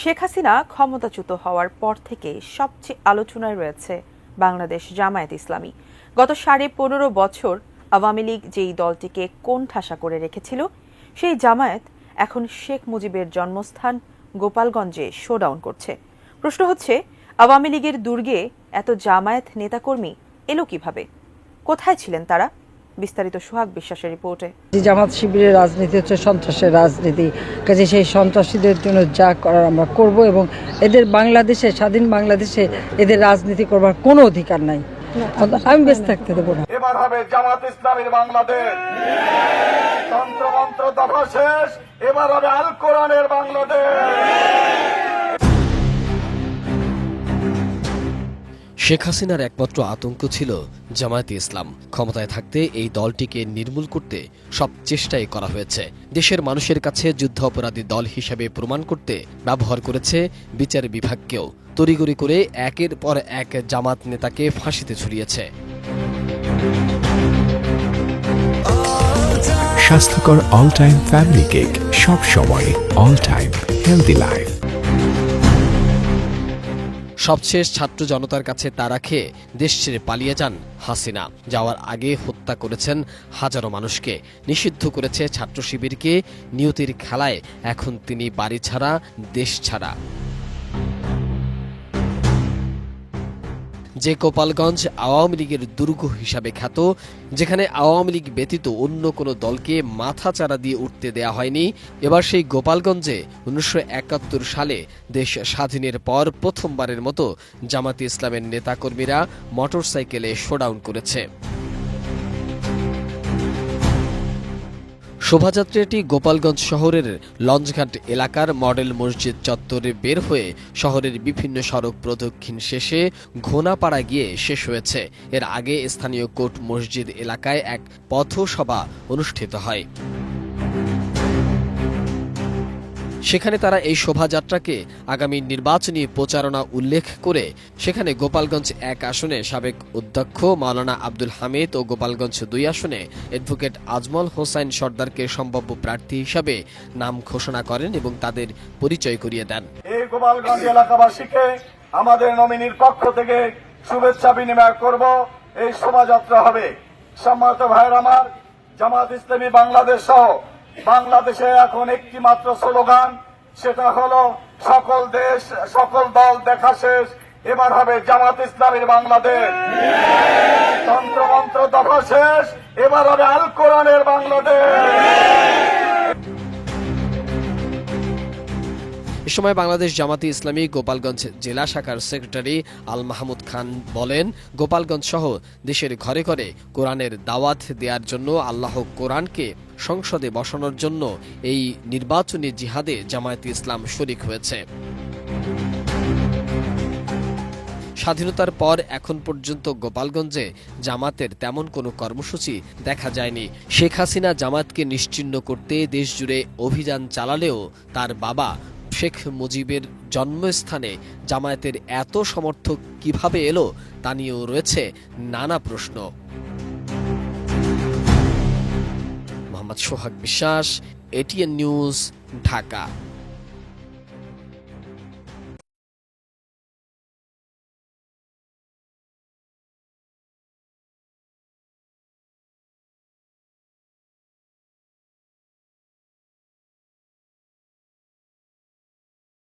শেখ হাসিনা ক্ষমতাচ্যুত হওয়ার পর থেকে সবচেয়ে আলোচনায় রয়েছে বাংলাদেশ জামায়াত ইসলামী। গত ১৫.৫ বছর আওয়ামী লীগ যেই দলটিকে কোণঠাসা করে রেখেছিল, সেই জামায়াত এখন শেখ মুজিবের জন্মস্থান গোপালগঞ্জে শোডাউন করছে। প্রশ্ন হচ্ছে, আওয়ামী লীগের দুর্গে এত জামায়াত নেতাকর্মী এলো কিভাবে? কোথায় ছিলেন তারা? বিস্তারিত সোহাগ বিশ্বাসের রিপোর্টে। জামাত শিবিরের রাজনীতি হচ্ছে সন্ত্রাসের রাজনীতি, কাজে সেই সন্ত্রাসীদের জন্য যা করার আমরা করব এবং এদের বাংলাদেশে, স্বাধীন বাংলাদেশে এদের রাজনীতি করবার কোনো অধিকার নাই। আমি বেঁচে থাকতে দেবো না। এবার হবে জামাত ইসলামীর বাংলাদেশ, তন্ত্রমন্ত্র দফা শেষ, এবার হবে আল কোরআনের বাংলাদেশ। শেখ হাসিনার একমাত্র আতঙ্ক ছিল জামায়াতে ইসলাম। ক্ষমতায় থাকতে এই দলটিকে নির্মূল করতে সব চেষ্টাই করা হয়েছে। দেশের মানুষের কাছে যুদ্ধাপরাধী দল হিসেবে প্রমাণ করতে ব্যবহার করেছে বিচার বিভাগকেও। তড়িঘড়ি করে একের পর এক জামাত নেতাকে ফাঁসিতে ঝুলিয়েছে। স্বাস্থ্যকর অল টাইম ফ্যামিলি কেক, সব সময় অল টাইম হেলদি লাইফ। সবশেষ ছাত্র জনতার কাছে তারা খেয়ে দেশ ছেড়ে পালিয়ে যান হাসিনা। যাওয়ার আগে হত্যা করেছেন হাজারো মানুষকে, নিষিদ্ধ করেছে ছাত্র শিবিরকে। নিয়তির খেলায় এখন তিনি বাড়ি ছাড়া, দেশ ছাড়া। যে গোপালগঞ্জ আওয়ামী লীগের দুর্গ হিসাবে খ্যাত, যেখানে আওয়ামী লীগ ব্যতীত অন্য কোনো দলকে মাথা চারা দিয়ে উঠতে দেয়া হয়নি, এবার সেই গোপালগঞ্জে ১৯৭১ সালে দেশ স্বাধীনের পর প্রথমবারের মতো জামাতে ইসলামের নেতাকর্মীরা মোটরসাইকেলে শোডাউন করেছে। শোভাযাত্রাটি গোপালগঞ্জ শহরের লঞ্চঘাট এলাকার মডেল মসজিদ চত্বরে বের হয়ে শহরের বিভিন্ন সড়ক প্রদক্ষিণ শেষে ঘোনাপাড়া গিয়ে শেষ হয়েছে। এর আগে স্থানীয় কোট মসজিদ এলাকায় এক পথসভা অনুষ্ঠিত হয়। সেখানে তারা এই শোভাযাত্রাকে আগামী নির্বাচনী প্রচারণা উল্লেখ করে সেখানে গোপালগঞ্জ ১ আসনে সাবেক অধ্যক্ষ মাওলানা আব্দুল হামিদ ও গোপালগঞ্জ ২ আসনে অ্যাডভোকেট আজমল হোসাইন সর্দারকে সম্ভাব্য প্রার্থী হিসাবে নাম ঘোষণা করেন এবং তাদের পরিচয় করিয়ে দেন। এই গোপালগঞ্জ এলাকাবাসীকে আমাদের নমিনির পক্ষ থেকে শুভেচ্ছা বিনিময় করব। এই শোভাযাত্রা হবে। সম্মানিত ভাইয়ের আমার, জামাত ইসলামী বাংলাদেশ সহ বাংলাদেশে এখন একটি মাত্র স্লোগান, সেটা হলো সকল দেশ সকল দল দেখা শেষ, এবার হবে জামাত ইসলামীর বাংলাদেশ। তন্ত্রমন্ত্র দফা শেষ, এবার হবে আল কোরআনের বাংলাদেশ। এ সময় বাংলাদেশ জামাতে ইসলামী গোপালগঞ্জ জেলা শাখার সেক্রেটারি আল মাহমুদ খান বলেন, গোপালগঞ্জ সহ দেশের ঘরে ঘরে কোরআনের দাওয়াত দেওয়ার জন্য, আল্লাহ কোরআনকে সংসদে বসানোর জন্য এই নির্বাচনী জিহাদে জামায়াতে ইসলাম শরিক হয়েছে। স্বাধীনতার পর এখন পর্যন্ত গোপালগঞ্জে জামাতের তেমন কোনো কর্মসূচি দেখা যায়নি। শেখ হাসিনা জামাতকে নিশ্চিহ্ন করতে দেশজুড়ে অভিযান চালালেও তার বাবা শেখ মুজিবের জন্মস্থানে জামায়াতের এত সমর্থক কিভাবে এলো তা নিয়েও রয়েছে নানা প্রশ্ন। মোহাম্মদ সোহাগ বিশ্বাস, এটিএন নিউজ, ঢাকা।